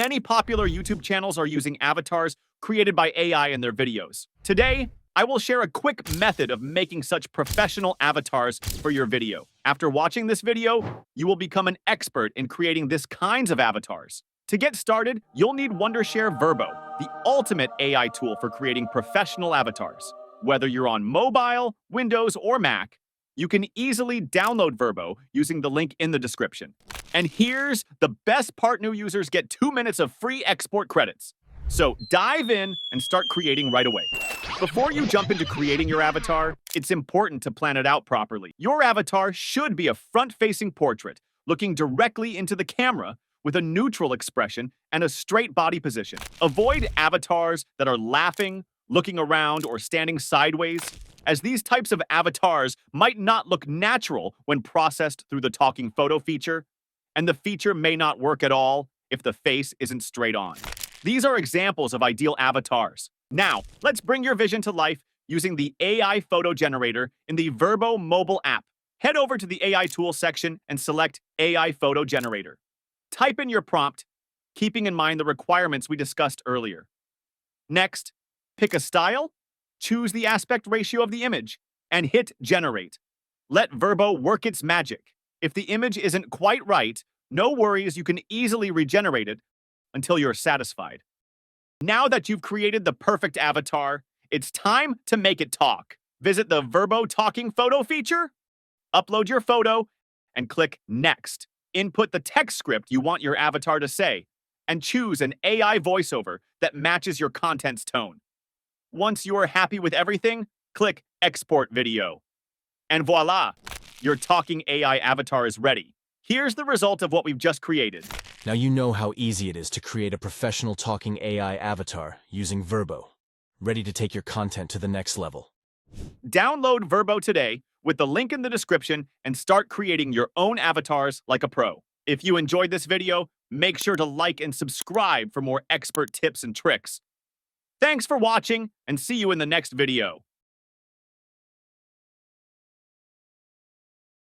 Many popular YouTube channels are using avatars created by AI in their videos. Today, I will share a quick method of making such professional avatars for your video. After watching this video, you will become an expert in creating this kinds of avatars. To get started, you'll need Wondershare Virbo, the ultimate AI tool for creating professional avatars. Whether you're on mobile, Windows, or Mac, you can easily download Virbo using the link in the description. And here's the best part: new users get 2 minutes of free export credits. So dive in and start creating right away. Before you jump into creating your avatar, it's important to plan it out properly. Your avatar should be a front-facing portrait, looking directly into the camera with a neutral expression and a straight body position. Avoid avatars that are laughing, looking around, or standing sideways, as these types of avatars might not look natural when processed through the talking photo feature, and the feature may not work at all if the face isn't straight on. These are examples of ideal avatars. Now, let's bring your vision to life using the AI photo generator in the Virbo mobile app. Head over to the AI tools section and select AI photo generator. Type in your prompt, keeping in mind the requirements we discussed earlier. Next, pick a style, choose the aspect ratio of the image, and hit generate. Let Virbo work its magic. If the image isn't quite right, no worries, you can easily regenerate it until you're satisfied. Now that you've created the perfect avatar, it's time to make it talk. Visit the Virbo talking photo feature, upload your photo, and click Next. Input the text script you want your avatar to say, and choose an AI voiceover that matches your content's tone. Once you are happy with everything, click Export Video. And voila! Your talking AI avatar is ready. Here's the result of what we've just created. Now you know how easy it is to create a professional talking AI avatar using Virbo, ready to take your content to the next level. Download Virbo today with the link in the description and start creating your own avatars like a pro. If you enjoyed this video, make sure to like and subscribe for more expert tips and tricks. Thanks for watching, and see you in the next video.